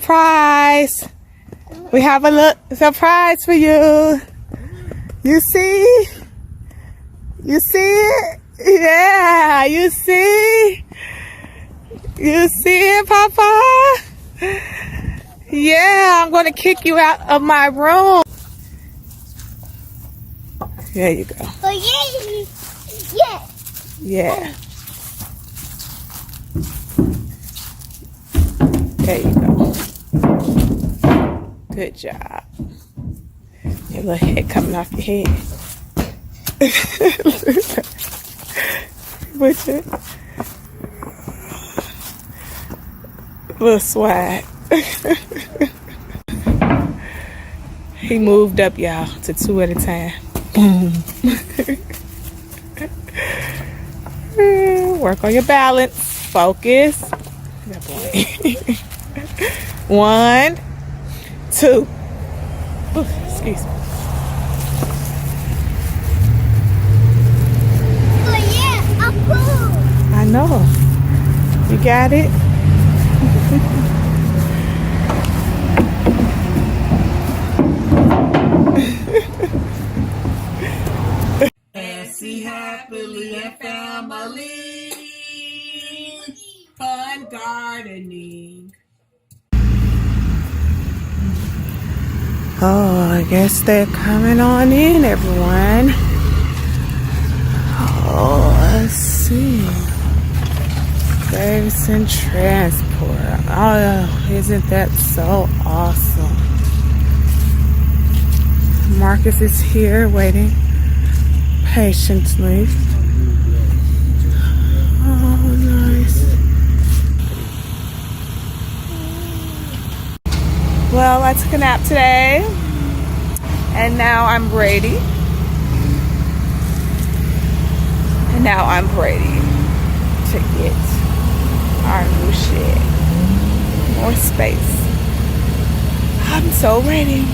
surprise. We have a little surprise for you. You see? You see it? Yeah, you see? You see it, Papa? Yeah, I'm going to kick you out of my room. There you go. Oh, yeah. Yeah. There you go. Good job. Your little head coming off your head. Butcher. Little swag. He moved up, y'all, to 2 at a time. Boom. Work on your balance. Focus. Good boy. 1, 2. Ooh, excuse me. Oh, yeah. I'm cool. I know. You got it? See happily and family, fun gardening. Oh, I guess they're coming on in, everyone. Oh, let's see. Service and transport. Oh, isn't that so awesome? Marcus is here waiting patiently. Oh, nice. Well, I took a nap today, and now I'm ready. And now I'm ready to get our new shed. More space. I'm so ready.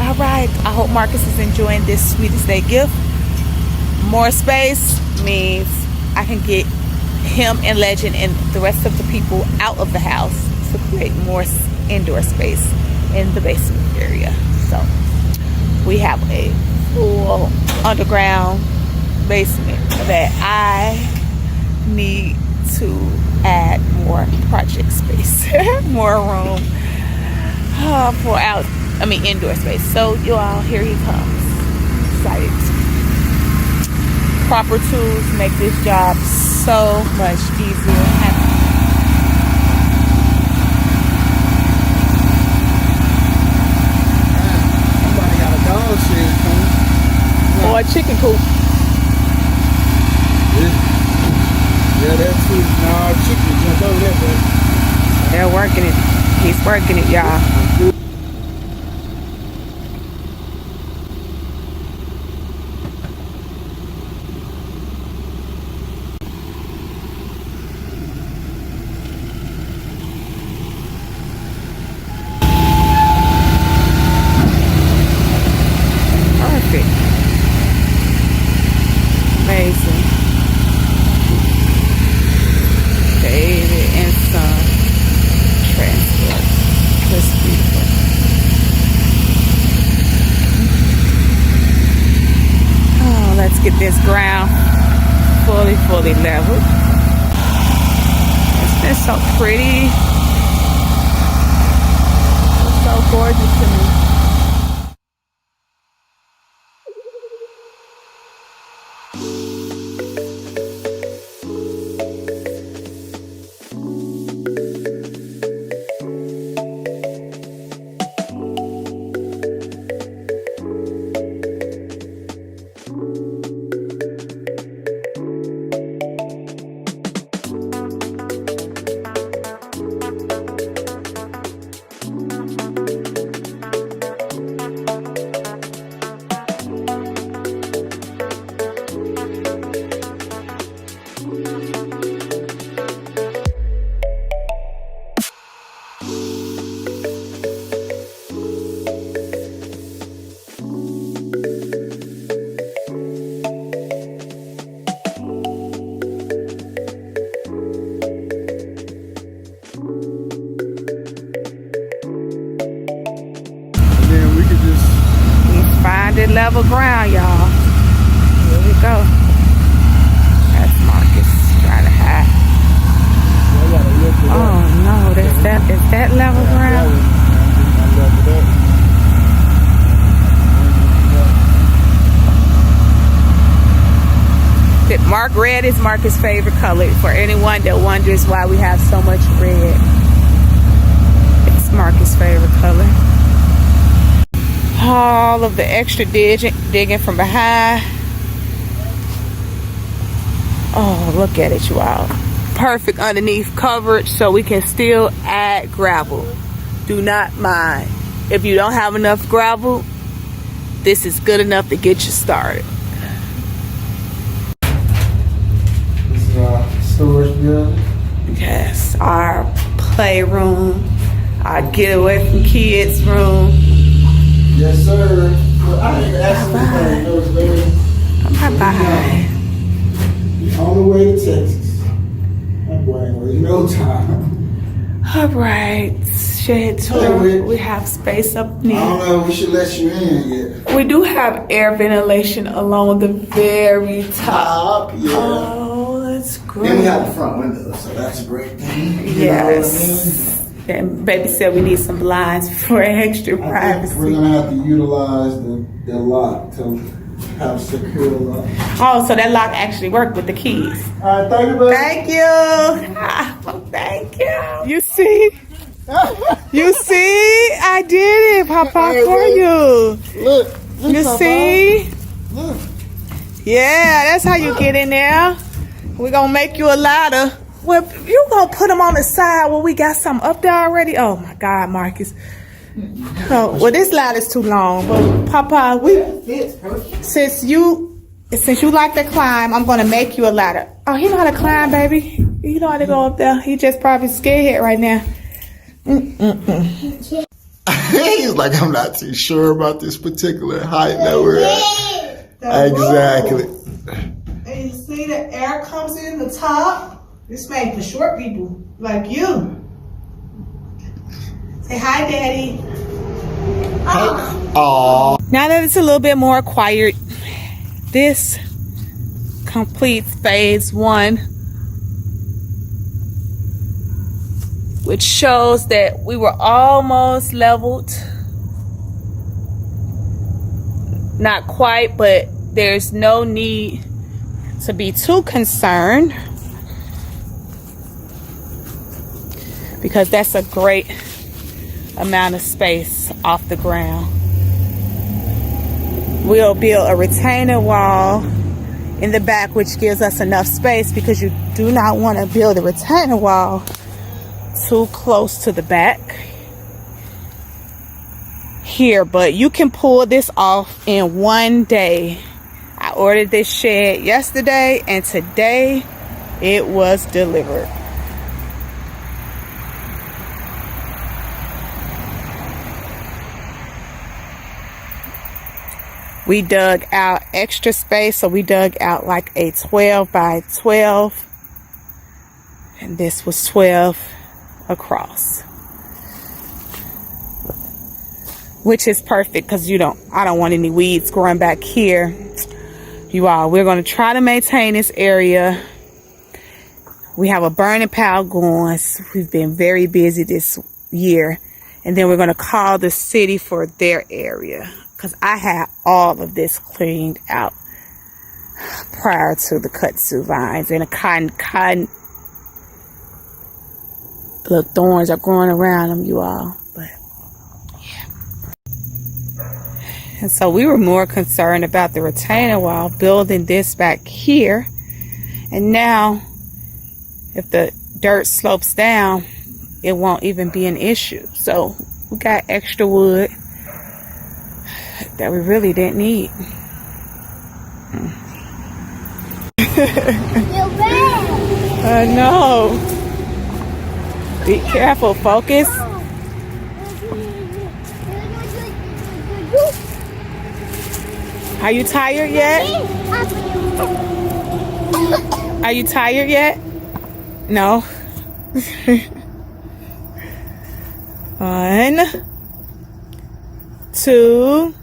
All right. I hope Marcus is enjoying this Sweetest Day gift. More space means I can get him and Legend and the rest of the people out of the house to create more indoor space in the basement area. So we have a full underground basement that I need to add more project space, more room for indoor space. So you all, here he comes. Excited. Proper tools make this job so much easier. Somebody got a dog shed coming. Or a chicken coop. Yeah, that's it. Nah, chicken jumped over that, They're working it. He's working it, y'all. Amazing. David and Son transport. That's beautiful. Oh, let's get this ground fully leveled. It's been so pretty. It's so gorgeous to me. finding level ground, y'all. Here we go. That's Marcus trying to hide. Oh no, is that level ground? Mark, red is Marcus' favorite color. For anyone that wonders why we have so much red, it's Marcus' favorite color. All of the extra digging from behind. Oh, look at it, you all. Perfect underneath coverage, so we can still add gravel. Do not mind. If you don't have enough gravel, this is good enough to get you started. This is our storage building. Yes, our playroom, our get away from kids room. Yes, sir. Well, I didn't ask him those ladies. Bye-bye. On the way to Texas. That boy ain't waiting no time. All right, shed tour. We have space up I near. don't know if we should let you in yet. We do have air ventilation along the very top. Yeah. Oh, that's great. Then we have the front window, so that's a great thing. You Yes. And baby said we need some blinds for extra know what I mean? I think privacy. we're gonna have to utilize the lock to have secure lock. Oh, so that lock actually worked with the keys. All right, thank you, buddy. Thank you. Thank you. You see? You see? I did it, Papa, for you. Look. You Papa. see? Look. Yeah, that's how you get in there. We're going to make you a ladder. Well, you going to put them on the side where we got some up there already? Oh, my God, Marcus. Oh, well, this ladder's too long. But, Papa, since you like to climb, I'm going to make you a ladder. Oh, he know how to climb, baby. He know how to go up there. He just probably scared right now. He's like, I'm not too sure about this particular height that we're at. Exactly. And you see the air comes in the top. This made for short people like you. Say hi, Daddy. Aww. Now that it's a little bit more quiet, this completes phase 1, which shows that we were almost leveled. Not quite, but there's no need to be too concerned, because that's a great amount of space off the ground. We'll build a retaining wall in the back, which gives us enough space, because you do not want to build a retaining wall too close to the back here. But you can pull this off in one day. I ordered this shed yesterday, and today it was delivered. We dug out extra space, so we dug out like a 12 by 12, and this was 12 across, which is perfect because I don't want any weeds growing back here. You all, we're going to try to maintain this area. We have a burning pile going. So we've been very busy this year, and then we're going to call the city for their area, because I had all of this cleaned out prior to the kudzu vines, and the cotton. Look, thorns are growing around them, you all. But yeah. And so we were more concerned about the retaining wall, building this back here. And now, if the dirt slopes down, it won't even be an issue. So we got extra wood that we really didn't need. I know. Be careful, focus. Are you tired yet? Are you tired yet? No. 1, 2,